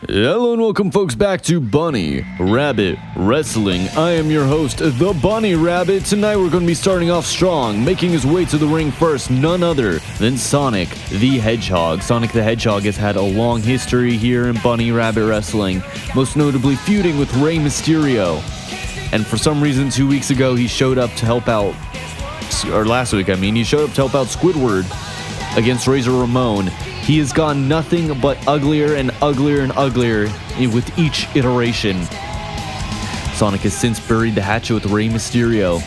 Hello and welcome folks back to Bunny Rabbit Wrestling. I am your host, the Bunny Rabbit. Tonight we're going to be starting off strong, making his way to the ring first, none other than Sonic the Hedgehog. Sonic the Hedgehog has had a long history here in Bunny Rabbit Wrestling, most notably feuding with Rey Mysterio. And for some reason 2 weeks ago he showed up to help out, or last week he showed up to help out Squidward against Razor Ramon. He has gone nothing but uglier and uglier and uglier with each iteration. Sonic has since buried the hatchet with Rey Mysterio,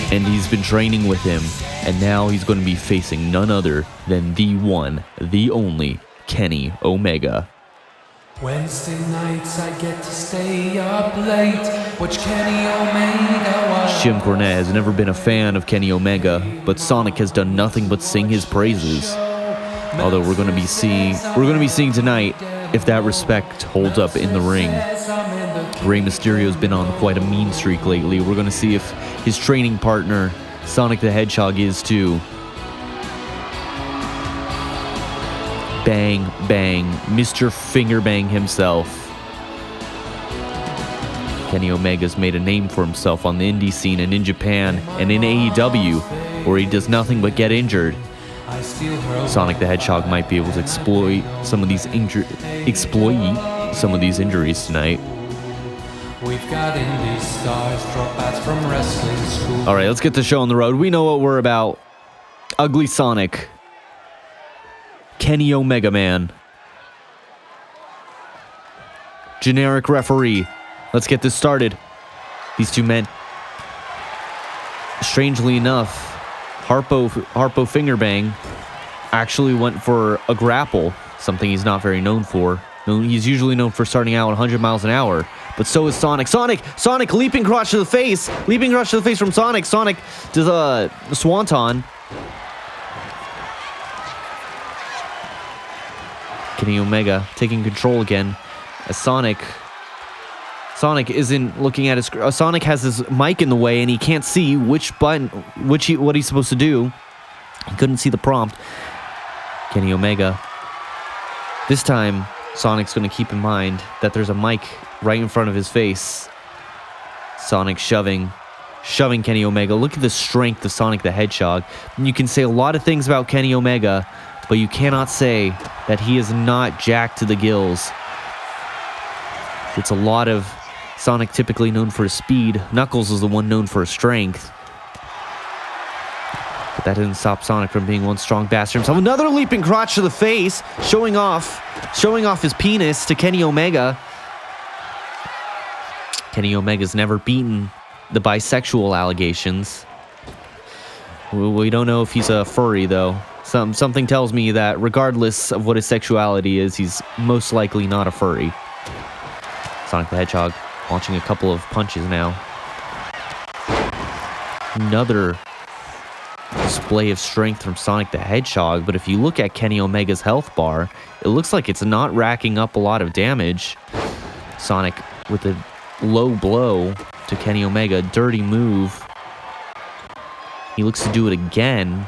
and he's been training with him, and now he's going to be facing none other than the one, the only, Kenny Omega. Wednesday nights I get to stay up late, watch Kenny Omega watch. Jim Cornette has never been a fan of Kenny Omega, but Sonic has done nothing but sing his praises. Although we're going to be seeing tonight if that respect holds up in the ring. Rey Mysterio's been on quite a mean streak lately. We're going to see if his training partner, Sonic the Hedgehog, is too. Bang, bang, Mr. Fingerbang himself. Kenny Omega's made a name for himself on the indie scene and in Japan and in AEW, where he does nothing but get injured. Sonic the Hedgehog might be able to exploit some of these injuries tonight. We've got indie stars, dropouts from wrestling school. All right, let's get the show on the road. We know what we're about. Ugly Sonic. Kenny Omegaman. Generic referee. Let's get this started. These two men. Strangely enough, Harpo Fingerbang actually went for a grapple, something he's not very known for. He's usually known for starting out at 100 miles an hour, but so is Sonic. Sonic leaping crotch to the face. Leaping crotch to the face from Sonic. Sonic does a swanton. Kenny Omega taking control again as Sonic isn't looking at his... Sonic has his mic in the way and he can't see which button, what he's supposed to do. He couldn't see the prompt. Kenny Omega. This time, Sonic's going to keep in mind that there's a mic right in front of his face. Sonic shoving Kenny Omega. Look at the strength of Sonic the Hedgehog. And you can say a lot of things about Kenny Omega, but you cannot say that he is not jacked to the gills. It's a lot of Sonic typically known for his speed. Knuckles is the one known for his strength. But that didn't stop Sonic from being one strong bastard himself. Another leaping crotch to the face, showing off his penis to Kenny Omega. Kenny Omega's never beaten the bisexual allegations. We don't know if he's a furry, though. Something tells me that regardless of what his sexuality is, he's most likely not a furry. Sonic the Hedgehog launching a couple of punches now. Another display of strength from Sonic the Hedgehog, but if you look at Kenny Omega's health bar, it looks like it's not racking up a lot of damage. Sonic with a low blow to Kenny Omega, dirty move. He looks to do it again.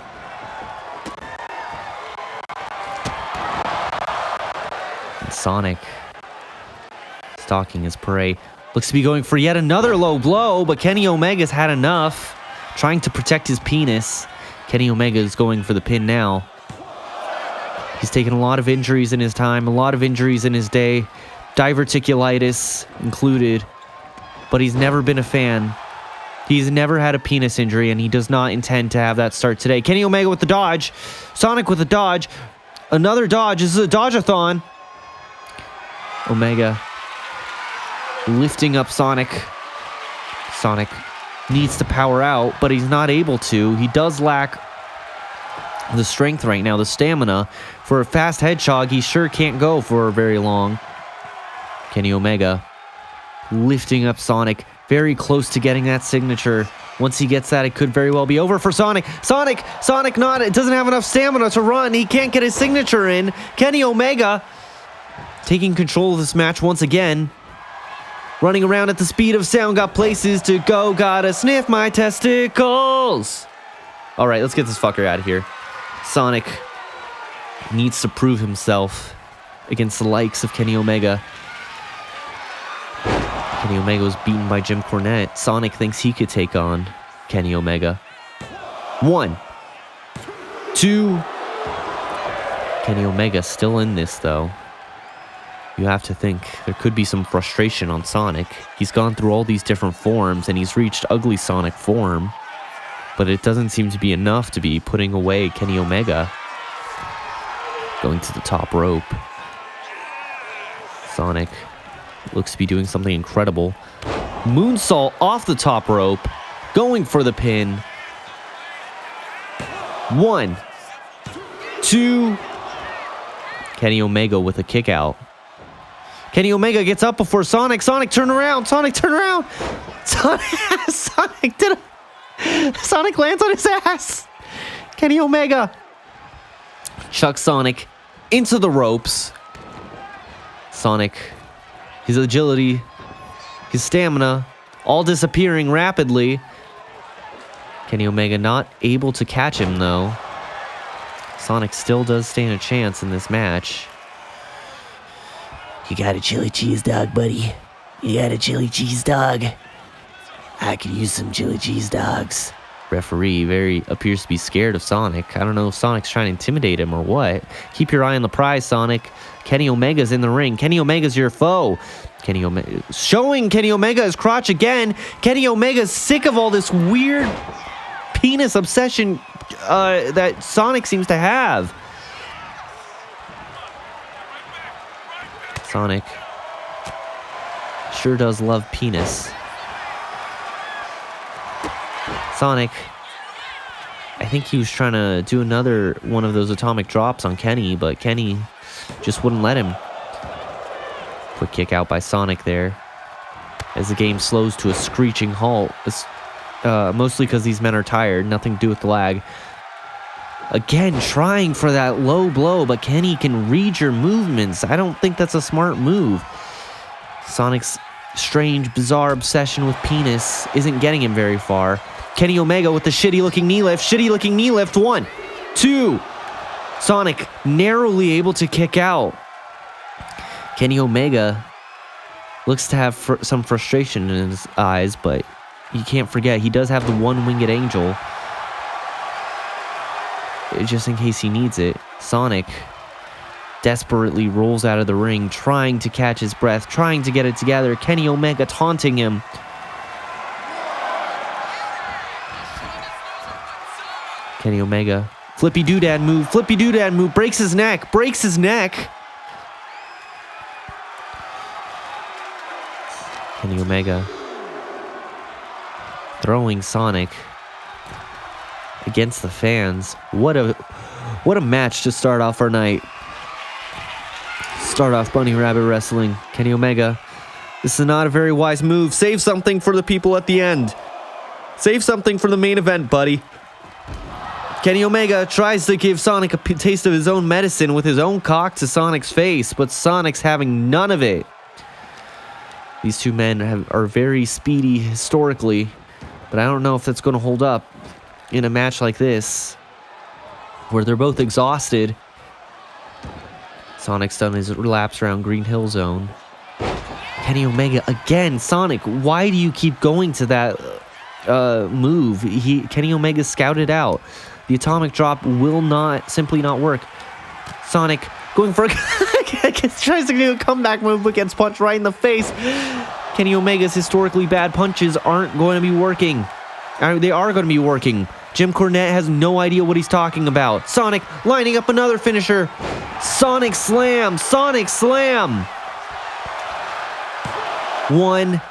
And Sonic stalking his prey. Looks to be going for yet another low blow, but Kenny Omega's had enough. Trying to protect his penis. Kenny Omega is going for the pin now. He's taken a lot of injuries in his time, a lot of injuries in his day, diverticulitis included, but he's never been a fan. He's never had a penis injury, and he does not intend to have that start today. Kenny Omega with the dodge. Sonic with the dodge. Anotge dodge. This is a dodge-a-thon. Omega lifting up Sonic. Sonic needs to power out, but he's not able to. He does lack the strength right now, the stamina. For a fast hedgehog, he sure can't go for very long. Kenny Omega lifting up Sonic, very close to getting that signature. Once he gets that, it could very well be over for Sonic. Sonic it doesn't have enough stamina to run. He can't get his signature in. Kenny Omega taking control of this match once again. Running around at the speed of sound, got places to go, gotta sniff my testicles. All right, let's get this fucker out of here. Sonic needs to prove himself against the likes of Kenny Omega. Kenny Omega was beaten by Jim Cornette. Sonic thinks he could take on Kenny Omega. 1, 2. Kenny Omega still in this, though. You have to think there could be some frustration on Sonic. He's gone through all these different forms, and he's reached Ugly Sonic form. But it doesn't seem to be enough to be putting away Kenny Omega. Going to the top rope. Sonic looks to be doing something incredible. Moonsault off the top rope. Going for the pin. 1, 2. Kenny Omega with a kick out. Kenny Omega gets up before Sonic. Sonic, turn around. Sonic, turn around. Sonic lands on his ass. Kenny Omega chucks Sonic into the ropes. Sonic, his agility, his stamina, all disappearing rapidly. Kenny Omega not able to catch him, though. Sonic still does stand a chance in this match. You got a chili cheese dog, buddy? You got a chili cheese dog? I could use some chili cheese dogs. Referee appears to be scared of Sonic. I don't know if Sonic's trying to intimidate him or what. Keep your eye on the prize, Sonic. Kenny Omega's in the ring. Kenny Omega's your foe. Showing Kenny Omega his crotch again. Kenny Omega's sick of all this weird penis obsession that Sonic seems to have. Sonic sure does love penis. Sonic, I think he was trying to do another one of those atomic drops on Kenny, but Kenny just wouldn't let him. Quick kick out by Sonic there. As the game slows to a screeching halt. Mostly because these men are tired. Nothing to do with the lag. Again, trying for that low blow, but Kenny can read your movements. I don't think that's a smart move. Sonic's strange, bizarre obsession with penis isn't getting him very far. Kenny Omega with the shitty-looking knee lift. Shitty-looking knee lift. 1, 2. Sonic narrowly able to kick out. Kenny Omega looks to have some frustration in his eyes, but you can't forget he does have the one winged angel. Just in case he needs it. Sonic desperately rolls out of the ring, trying to catch his breath, trying to get it together. Kenny Omega taunting him. Kenny Omega, flippy doodad move, breaks his neck. Kenny Omega throwing Sonic against the fans. What a match to start off our night. Start off Bunny Rabbit Wrestling. Kenny Omega, this is not a very wise move. Save something for the people at the end. Save something for the main event, buddy. Kenny Omega tries to give Sonic a taste of his own medicine with his own cock to Sonic's face, but Sonic's having none of it. These two men are very speedy historically, but I don't know if that's going to hold up in a match like this, where they're both exhausted. Sonic's done his laps around Green Hill Zone. Kenny Omega again. Sonic, why do you keep going to that move? Kenny Omega scouted out. The atomic drop will simply not work. Sonic going for tries to do a comeback move, but gets punched right in the face. Kenny Omega's historically bad punches aren't going to be working. They are going to be working. Jim Cornette has no idea what he's talking about. Sonic lining up another finisher. Sonic Slam. 1,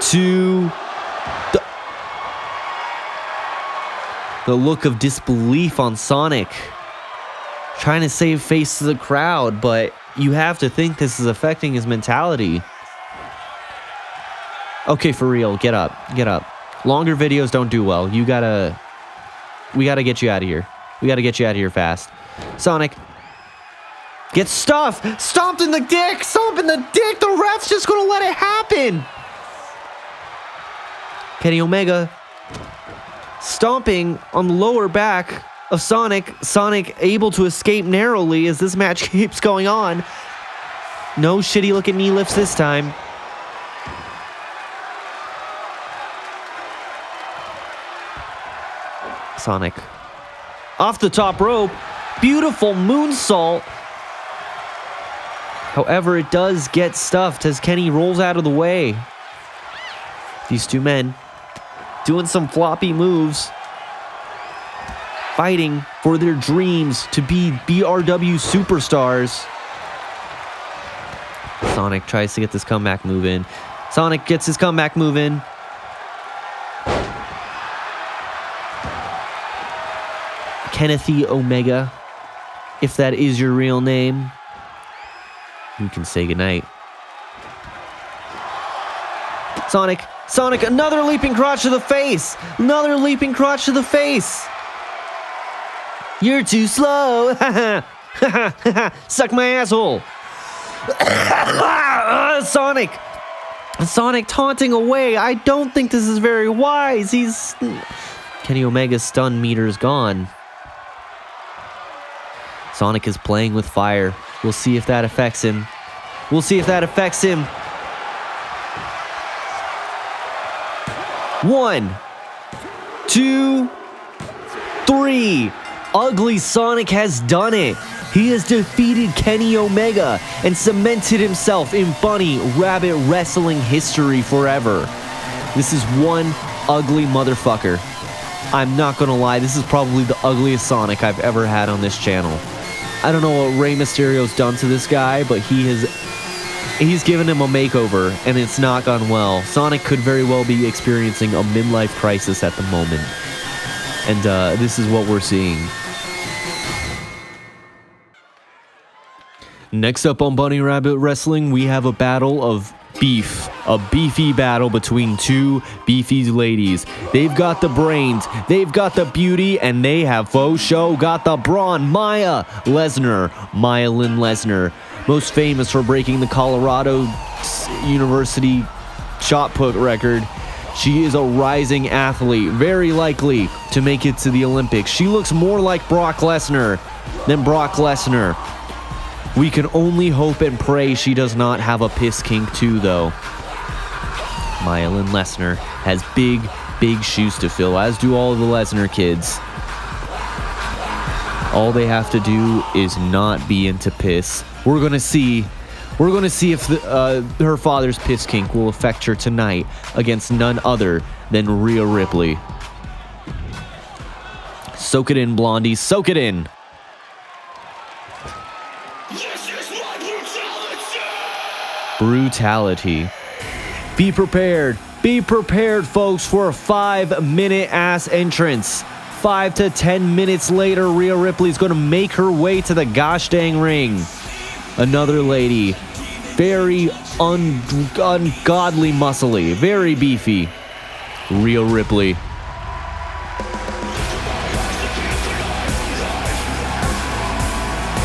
2. The look of disbelief on Sonic. Trying to save face to the crowd, but you have to think this is affecting his mentality. Okay, for real, get up. Longer videos don't do well. We gotta get you out of here. We gotta get you out of here fast. Sonic gets stomped in the dick. The ref's just gonna let it happen. Kenny Omega stomping on the lower back of Sonic. Sonic able to escape narrowly as this match keeps going on. No shitty looking knee lifts this time. Sonic off the top rope. Beautiful moonsault. However, it does get stuffed as Kenny rolls out of the way. These two men doing some floppy moves, fighting for their dreams to be BRW superstars. Sonic tries to get this comeback move in. Sonic gets his comeback move in. Kenny Omega, if that is your real name, you can say goodnight. Sonic, another leaping crotch to the face. Another leaping crotch to the face. You're too slow. Suck my asshole. Sonic taunting away. I don't think this is very wise. Kenny Omega's stun meter is gone. Sonic is playing with fire. We'll see if that affects him. 1, 2, 3. Ugly Sonic has done it. He has defeated Kenny Omega and cemented himself in Bunny Rabbit Wrestling history forever. This is one ugly motherfucker. I'm not gonna lie, this is probably the ugliest Sonic I've ever had on this channel. I don't know what Rey Mysterio's done to this guy, but he's given him a makeover, and it's not gone well. Sonic could very well be experiencing a midlife crisis at the moment. And this is what we're seeing. Next up on Bunny Rabbit Wrestling, we have a battle of beef. A beefy battle between two beefy ladies. They've got the brains, they've got the beauty, and they have faux show got the brawn. Maya Lesnar. Most famous for breaking the Colorado University shot put record. She is a rising athlete, very likely to make it to the Olympics. She looks more like Brock Lesnar than Brock Lesnar. We can only hope and pray she does not have a piss kink too, though. Maya Lesnar has big shoes to fill, as do all the Lesnar kids. All they have to do is not be into piss. We're gonna see if her father's piss kink will affect her tonight against none other than Rhea Ripley. Soak it in, Blondie. Soak it in. Brutality. Be prepared, folks, for a 5-minute ass entrance. 5 to 10 minutes later, Rhea Ripley's gonna make her way to the gosh dang ring. Another lady, very ungodly muscly, very beefy. Rhea Ripley.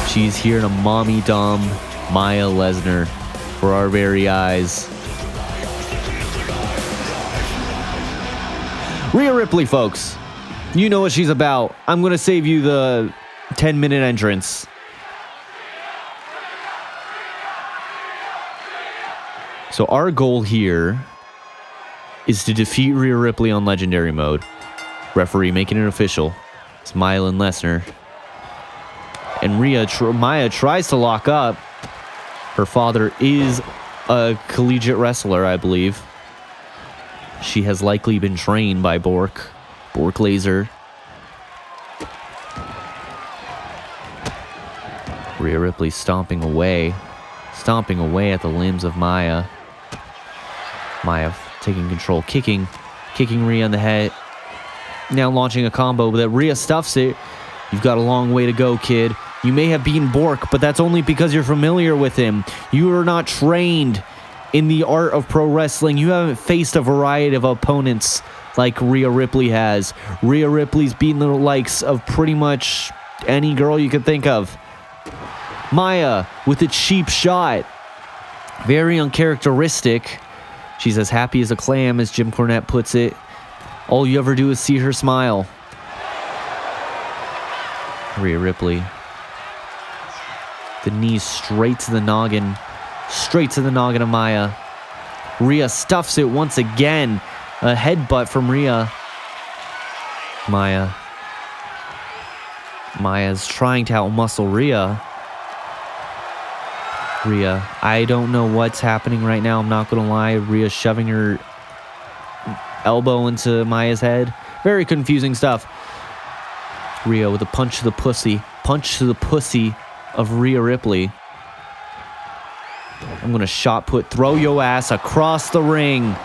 She's here to mommy dom Maya Lesnar for our very eyes. Rhea Ripley, folks. You know what she's about. I'm going to save you the 10-minute entrance. So our goal here is to defeat Rhea Ripley on Legendary Mode. Referee making it official. It's Maya Lesnar. And Maya tries to lock up. Her father is a collegiate wrestler, I believe. She has likely been trained by Bork Laser. Rhea Ripley stomping away at the limbs of Maya. Maya taking control, kicking Rhea on the head. Now launching a combo, but Rhea stuffs it. You've got a long way to go, kid. You may have beaten Bork, but that's only because you're familiar with him. You are not trained in the art of pro wrestling. You haven't faced a variety of opponents like Rhea Ripley has. Rhea Ripley's beaten the likes of pretty much any girl you could think of. Maya with a cheap shot. Very uncharacteristic. She's as happy as a clam, as Jim Cornette puts it. All you ever do is see her smile. Rhea Ripley. The knee straight to the noggin. Straight to the noggin of Maya. Rhea stuffs it once again. A headbutt from Rhea. Maya's trying to outmuscle Rhea. Rhea, I don't know what's happening right now. I'm not going to lie. Rhea's shoving her elbow into Maya's head. Very confusing stuff. Rhea with a punch to the pussy. Punch to the pussy of Rhea Ripley. I'm going to shot put. Throw your ass across the ring.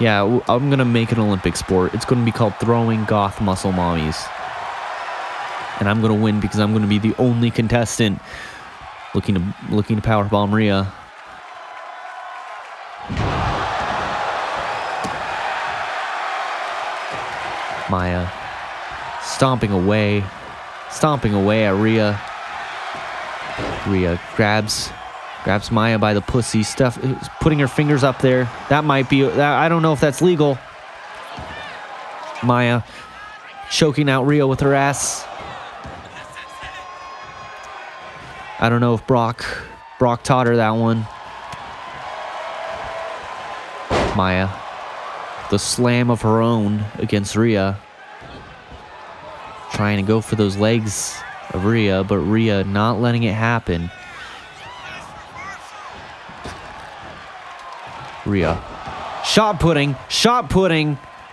Yeah, I'm going to make an Olympic sport. It's going to be called throwing goth muscle mommies. And I'm going to win because I'm going to be the only contestant looking to powerbomb Rhea. Maya stomping away at Rhea. Rhea grabs Maya by the pussy, stuff, putting her fingers up there. That might be, I don't know if that's legal. Maya choking out Rhea with her ass. I don't know if Brock taught her that one. Maya, the slam of her own against Rhea. Trying to go for those legs of Rhea, but Rhea not letting it happen. Rhea. Shot putting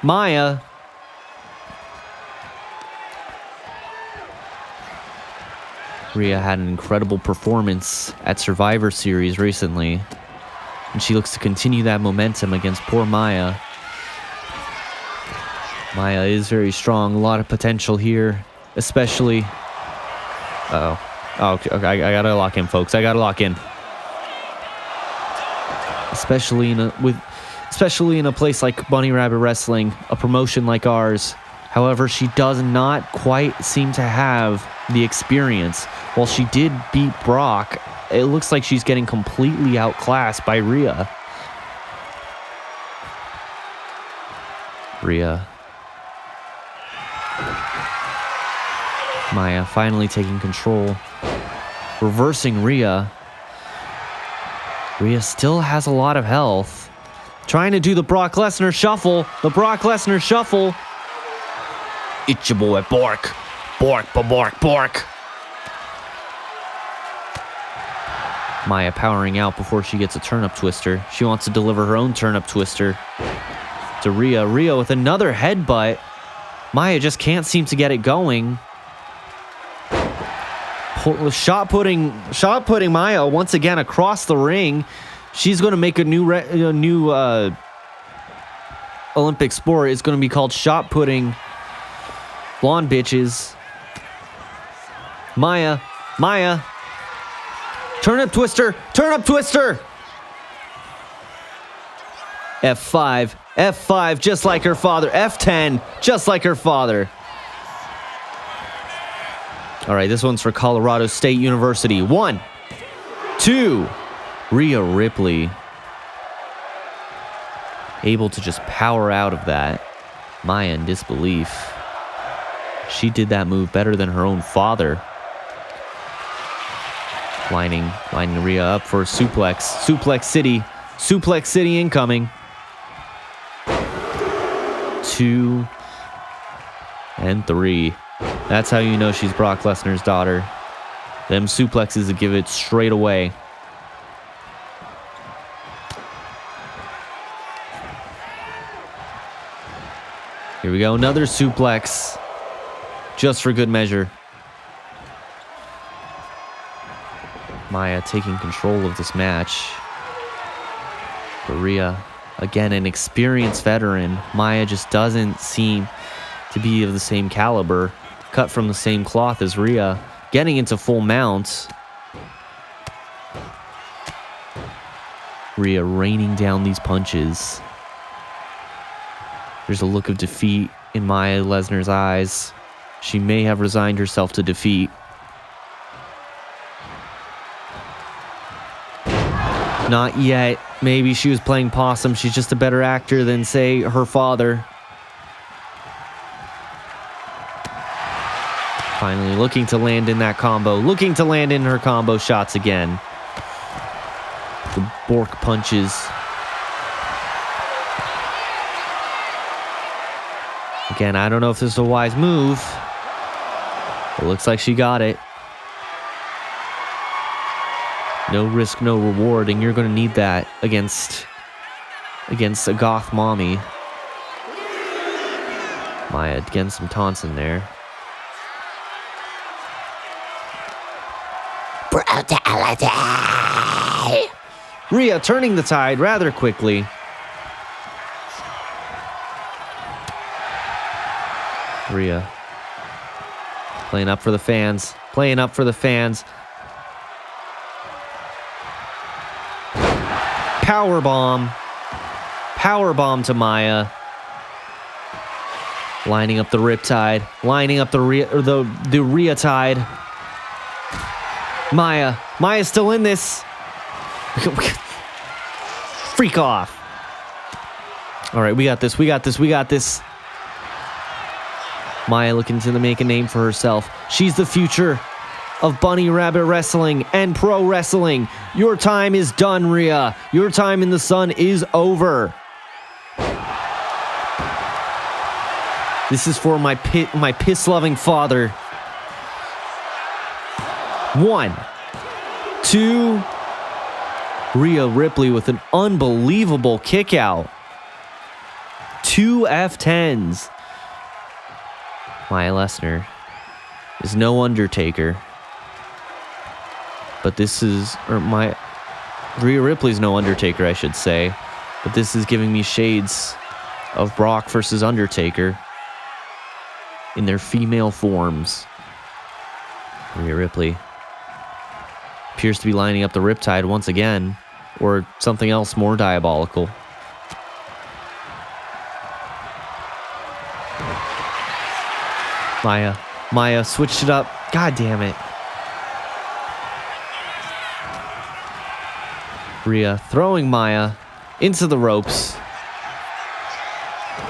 Maya. Rhea had an incredible performance at Survivor Series recently, and she looks to continue that momentum against poor Maya. Maya is very strong, a lot of potential here, especially... okay, I gotta lock in, folks. I gotta lock in. Especially in a place like Bunny Rabbit Wrestling, a promotion like ours. However, she does not quite seem to have the experience. While she did beat Brock, it looks like she's getting completely outclassed by Rhea. Maya finally taking control. Reversing Rhea. Rhea still has a lot of health. Trying to do the Brock Lesnar shuffle. It's your boy, Bork. Bork. Maya powering out before she gets a turnip twister. She wants to deliver her own turnip twister to Rhea. Rhea with another headbutt. Maya just can't seem to get it going. Shot putting Maya once again across the ring. She's going to make a new Olympic sport. It's going to be called shot putting blonde bitches. Maya. Turnip twister. F5, just like her father. F10, just like her father. All right, this one's for Colorado State University. 1, 2. Rhea Ripley able to just power out of that. Maya in disbelief. She did that move better than her own father. Lining Rhea up for a suplex. Suplex City incoming. 2 and 3. That's how you know she's Brock Lesnar's daughter. Them suplexes that give it straight away. Here we go, another suplex. Just for good measure. Maya taking control of this match. But Rhea, again, an experienced veteran. Maya just doesn't seem to be of the same caliber. Cut from the same cloth as Rhea. Getting into full mounts. Rhea raining down these punches. There's a look of defeat in Maya Lesnar's eyes. She may have resigned herself to defeat. Not yet. Maybe she was playing possum. She's just a better actor than, say, her father. Finally looking to land in that combo. Looking to land in her combo shots again. The Bork punches. Again, I don't know if this is a wise move. It looks like she got it. No risk, no reward, and you're going to need that against a goth mommy. Maya getting some taunts in there. Brutality! Rhea turning the tide rather quickly. Rhea playing up for the fans. Playing up for the fans. Powerbomb. Powerbomb to Maya. Lining up the Riptide. Lining up the Rhea tide. Maya's still in this. Freak off. All right, we got this. We got this. We got this. Maya looking to make a name for herself. She's the future of bunny rabbit wrestling and pro wrestling. Your time is done, Rhea. Your time in the sun is over. This is for my piss-loving father. 1, 2. Rhea Ripley with an unbelievable kick out. 2 F10s. Maya Lesnar is no Undertaker. But this is, Rhea Ripley's no Undertaker, I should say. But this is giving me shades of Brock versus Undertaker in their female forms. Rhea Ripley appears to be lining up the Riptide once again, or something else more diabolical. Maya switched it up. God damn it. Rhea throwing Maya into the ropes.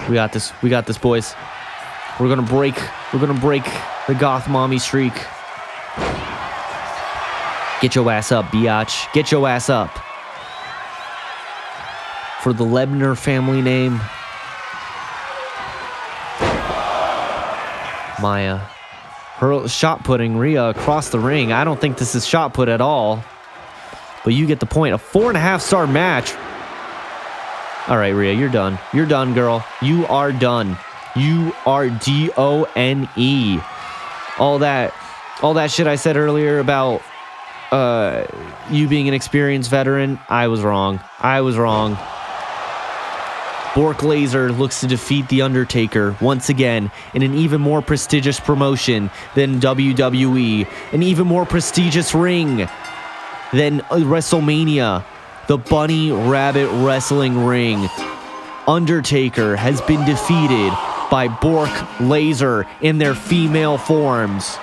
We got this. We got this, boys. We're gonna break the goth mommy streak. Get your ass up, biatch. Get your ass up. For the Lebner family name. Maya. Her shot putting Rhea across the ring. I don't think this is shot put at all. But you get the point. A 4.5-star match. All right, Rhea, you're done. You're done, girl. You are done. You are D-O-N-E. All that shit I said earlier about you being an experienced veteran, I was wrong. I was wrong. Bork Laser looks to defeat The Undertaker once again in an even more prestigious promotion than WWE, an even more prestigious ring than WrestleMania, the Bunny Rabbit Wrestling Ring. Undertaker has been defeated by Bork Laser in their female forms.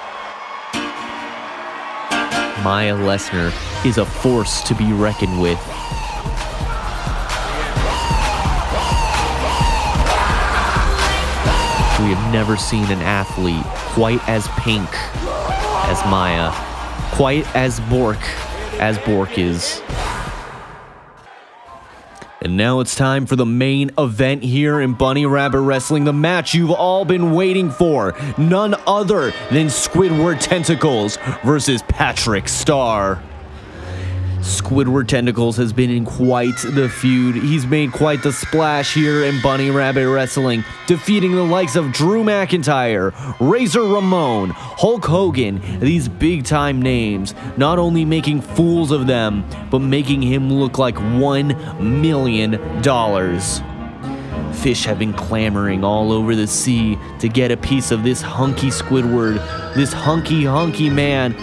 Maya Lesnar is a force to be reckoned with. We have never seen an athlete quite as pink as Maya, quite as Bork is. And now it's time for the main event here in Bunny Rabbit Wrestling, the match you've all been waiting for. None other than Squidward Tentacles versus Patrick Star. Squidward Tentacles has been in quite the feud. He's made quite the splash here in Bunny Rabbit Wrestling, defeating the likes of Drew McIntyre, Razor Ramon, Hulk Hogan, these big-time names, not only making fools of them, but making him look like $1 million. Fish have been clamoring all over the sea to get a piece of this hunky Squidward, this hunky man.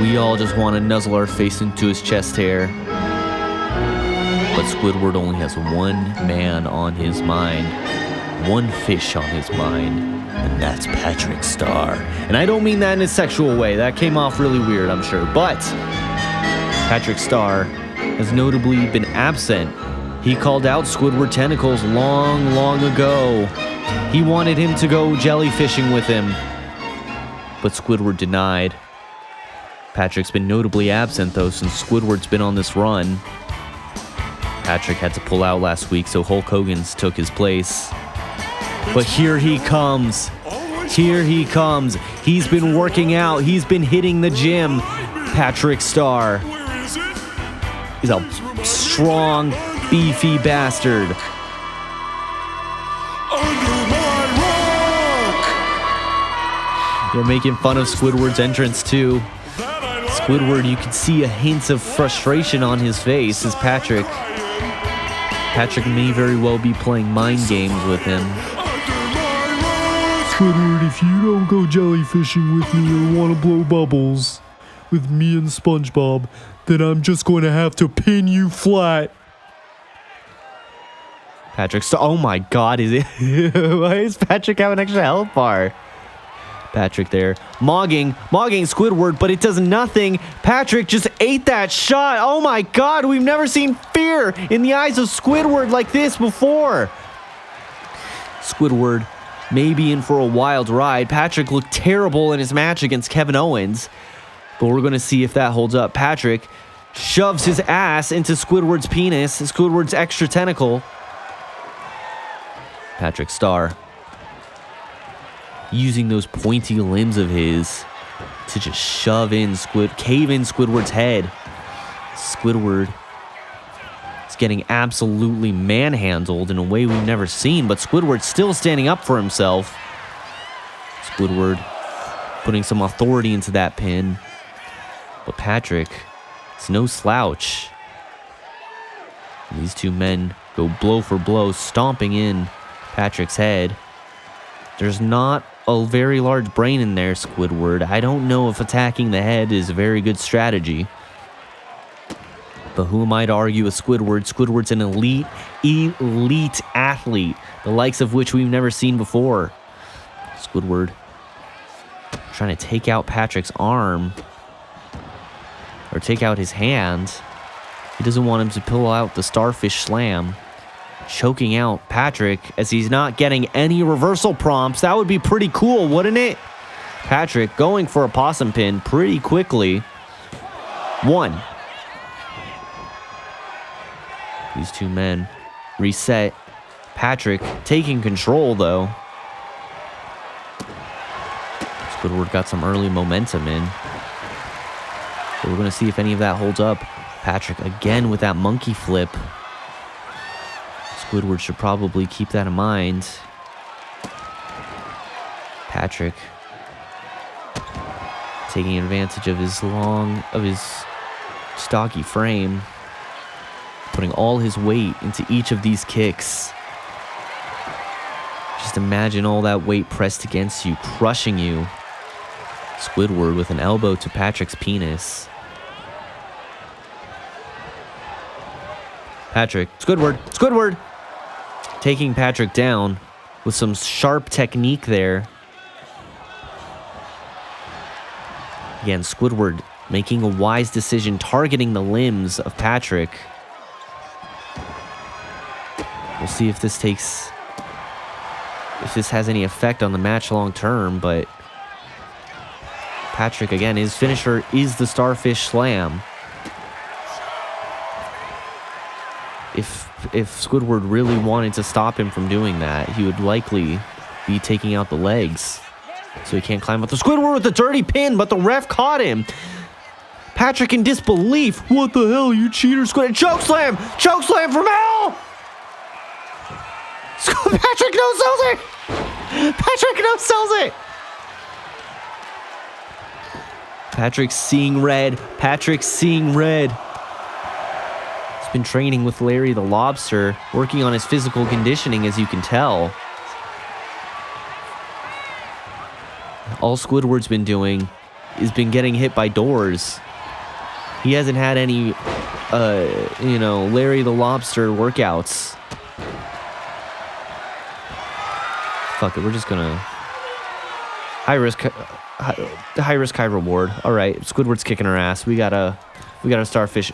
We all just want to nuzzle our face into his chest hair. But Squidward only has one man on his mind, one fish on his mind, and that's Patrick Star. And I don't mean that in a sexual way. That came off really weird, I'm sure. But Patrick Star has notably been absent. He called out Squidward Tentacles long ago. He wanted him to go jellyfishing with him. but Squidward denied. Patrick's been notably absent, though, since Squidward's been on this run. Patrick had to pull out last week, so Hulk Hogan's took his place. But here he comes. Here he comes. He's been working out. He's been hitting the gym. Patrick Star. He's a strong, beefy bastard. They're making fun of Squidward's entrance, too. Squidward, you can see a hint of frustration on his face as Patrick may very well be playing mind games with him. Squidward, if you don't go jellyfishing with me or want to blow bubbles with me and SpongeBob, then I'm just going to have to pin you flat. Oh my god, why is Patrick have an extra health bar? Patrick there, mogging Squidward, but it does nothing. Patrick just ate that shot. Oh my god, we've never seen fear in the eyes of Squidward like this before. Squidward may be in for a wild ride. Patrick looked terrible in his match against Kevin Owens, but we're going to see if that holds up. Patrick shoves his ass into Squidward's penis, Squidward's extra tentacle. Patrick Star using those pointy limbs of his to just cave in Squidward's head. Squidward is getting absolutely manhandled in a way we've never seen, but Squidward's still standing up for himself. Squidward putting some authority into that pin, but Patrick is no slouch. And these two men go blow for blow, stomping in Patrick's head. There's not a very large brain in there, Squidward. I don't know if attacking the head is a very good strategy. But who am I to argue with Squidward? Squidward's an elite athlete, the likes of which we've never seen before. Squidward trying to take out Patrick's arm, or take out his hand. He doesn't want him to pull out the starfish slam. Choking out Patrick as he's not getting any reversal prompts. That would be pretty cool, wouldn't it? Patrick going for a possum pin pretty quickly. 1. These two men reset. Patrick taking control, though. Squidward got some early momentum in. So we're going to see if any of that holds up. Patrick again with that monkey flip. Squidward should probably keep that in mind. Patrick taking advantage of his stocky frame, putting all his weight into each of these kicks. Just imagine all that weight pressed against you, crushing you. Squidward with an elbow to Patrick's penis. Patrick, Squidward! Taking Patrick down with some sharp technique there. Again, Squidward making a wise decision, targeting the limbs of Patrick. We'll see if this has any effect on the match long term, but Patrick, again, his finisher is the Starfish Slam. If Squidward really wanted to stop him from doing that, he would likely be taking out the legs, so he can't climb up. The Squidward with the dirty pin, but the ref caught him. Patrick in disbelief. What the hell, you cheater, Squid? Chokeslam! Chokeslam from hell! Patrick no sells it! Patrick no sells it! Patrick's seeing red. Patrick's seeing red. Been training with Larry the Lobster, working on his physical conditioning, as you can tell. All Squidward's been doing is been getting hit by doors. He hasn't had any, Larry the Lobster workouts. Fuck it, we're just gonna high risk, high reward. All right, Squidward's kicking her ass. We got a starfish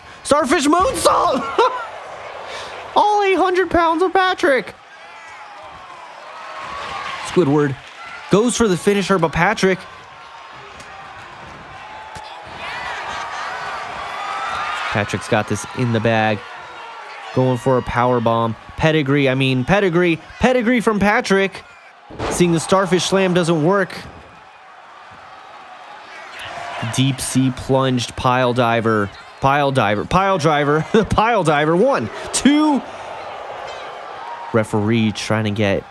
moonsault. All 800 pounds of Patrick. Squidward goes for the finisher, but Patrick Patrick's got this in the bag. Going for a power bomb. Pedigree from Patrick. Seeing the starfish slam doesn't work. Deep sea plunged pile driver. The pile driver. 1, 2. Referee trying to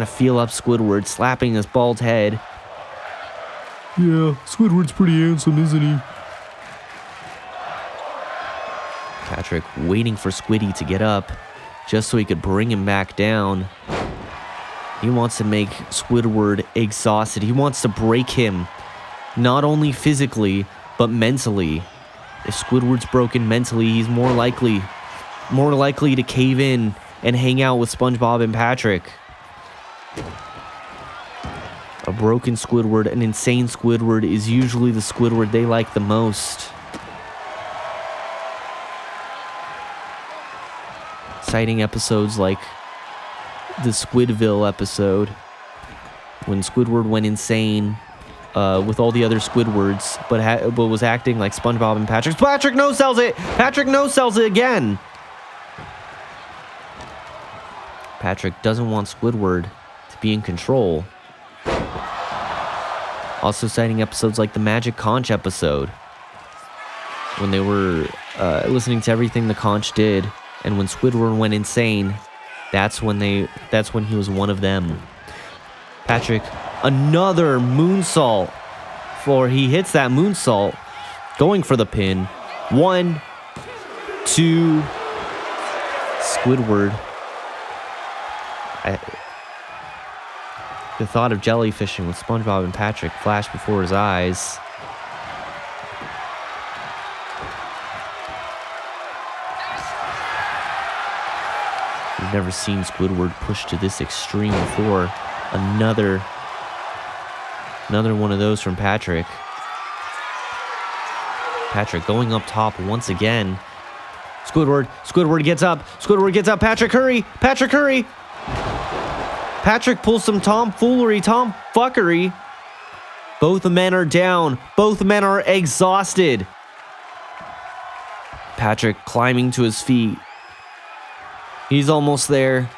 feel up Squidward, slapping his bald head. Yeah, Squidward's pretty handsome, isn't he? Patrick waiting for Squiddy to get up just so he could bring him back down. He wants to make Squidward exhausted. He wants to break him, not only physically, but mentally. If Squidward's broken mentally, he's more likely to cave in and hang out with SpongeBob and Patrick. A broken Squidward, an insane Squidward, is usually the Squidward they like the most. Citing episodes like the Squidville episode, when Squidward went insane with all the other Squidwards, but was acting like SpongeBob and Patrick. Patrick no-sells it! Patrick no-sells it again! Patrick doesn't want Squidward to be in control. Also citing episodes like the Magic Conch episode, when they were listening to everything the conch did, and when Squidward went insane, that's when he was one of them. Patrick, another moonsault. He hits that moonsault, going for the pin. 1, 2. Squidward. The thought of jellyfishing with SpongeBob and Patrick flashed before his eyes. We've never seen Squidward pushed to this extreme before. Another one of those from Patrick. Patrick going up top once again. Squidward gets up. Patrick, hurry! Patrick pulls some tomfuckery. Both men are down. Both men are exhausted. Patrick climbing to his feet. He's almost there.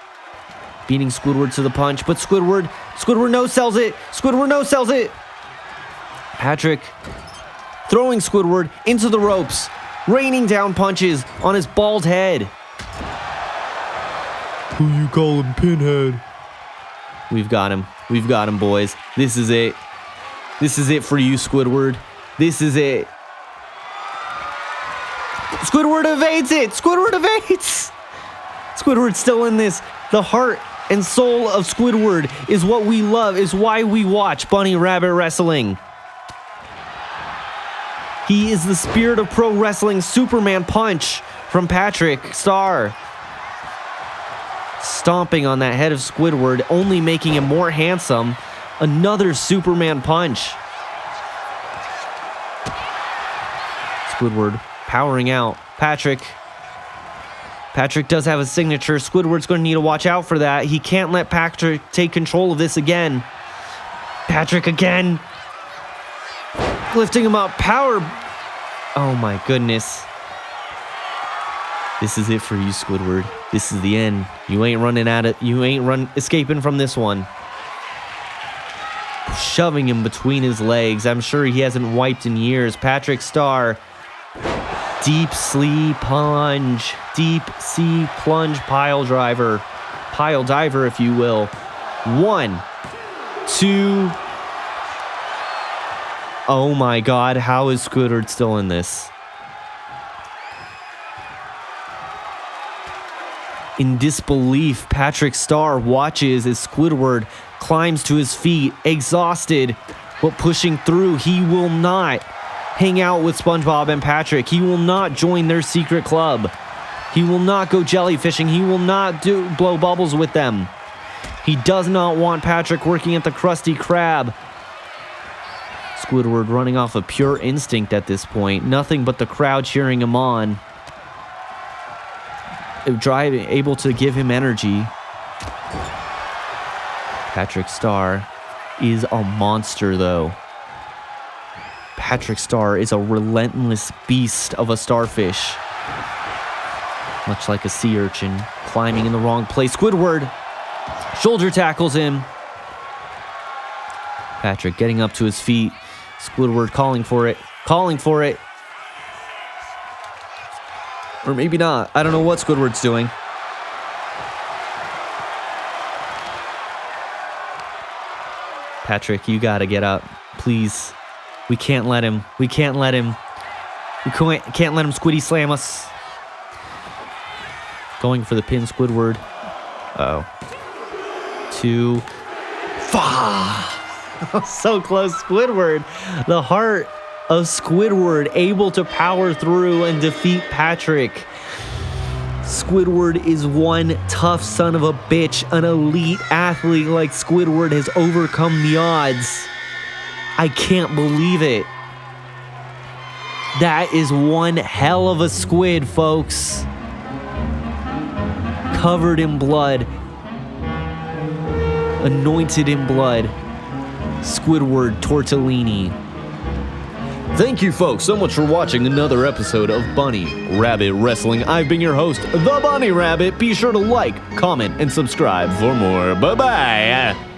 Beating Squidward to the punch, but Squidward no-sells it. Patrick throwing Squidward into the ropes, raining down punches on his bald head. Who you calling Pinhead? We've got him, boys. This is it for you, Squidward. This is it. Squidward evades it. Squidward's still in this. The heart and soul of Squidward is what we love, is why we watch Bunny Rabbit Wrestling. He is the spirit of pro wrestling. Superman punch from Patrick Star. Stomping on that head of Squidward, only making him more handsome. Another Superman punch. Squidward powering out. Patrick does have a signature. Squidward's going to need to watch out for that. He can't let Patrick take control of this again. Patrick again. Lifting him up. Power. Oh my goodness. This is it for you, Squidward. This is the end. You ain't escaping from this one. Shoving him between his legs. I'm sure he hasn't wiped in years. Patrick Star. Deep sea plunge pile diver, if you will. 1, 2. Oh my God, how is Squidward still in this? In disbelief, Patrick Star watches as Squidward climbs to his feet, exhausted, but pushing through. He will not hang out with SpongeBob and Patrick. He will not join their secret club. He will not go jellyfishing. He will not blow bubbles with them. He does not want Patrick working at the Krusty Krab. Squidward running off of pure instinct at this point. Nothing but the crowd cheering him on. Able to give him energy. Patrick Star is a monster, though. Patrick Star is a relentless beast of a starfish. Much like a sea urchin climbing in the wrong place. Squidward shoulder tackles him. Patrick getting up to his feet. Squidward calling for it. Calling for it. Or maybe not. I don't know what Squidward's doing. Patrick, you gotta get up. Please. We can't let him. We can't let him. We can't let him Squiddy slam us. Going for the pin, Squidward. Uh-oh. 2. So close, Squidward. The heart of Squidward able to power through and defeat Patrick. Squidward is one tough son of a bitch. An elite athlete like Squidward has overcome the odds. I can't believe it. That is one hell of a squid, folks. Covered in blood. Anointed in blood. Squidward tortellini. Thank you folks so much for watching another episode of Bunny Rabbit Wrestling. I've been your host, The Bunny Rabbit. Be sure to like, comment, and subscribe for more. Bye-bye.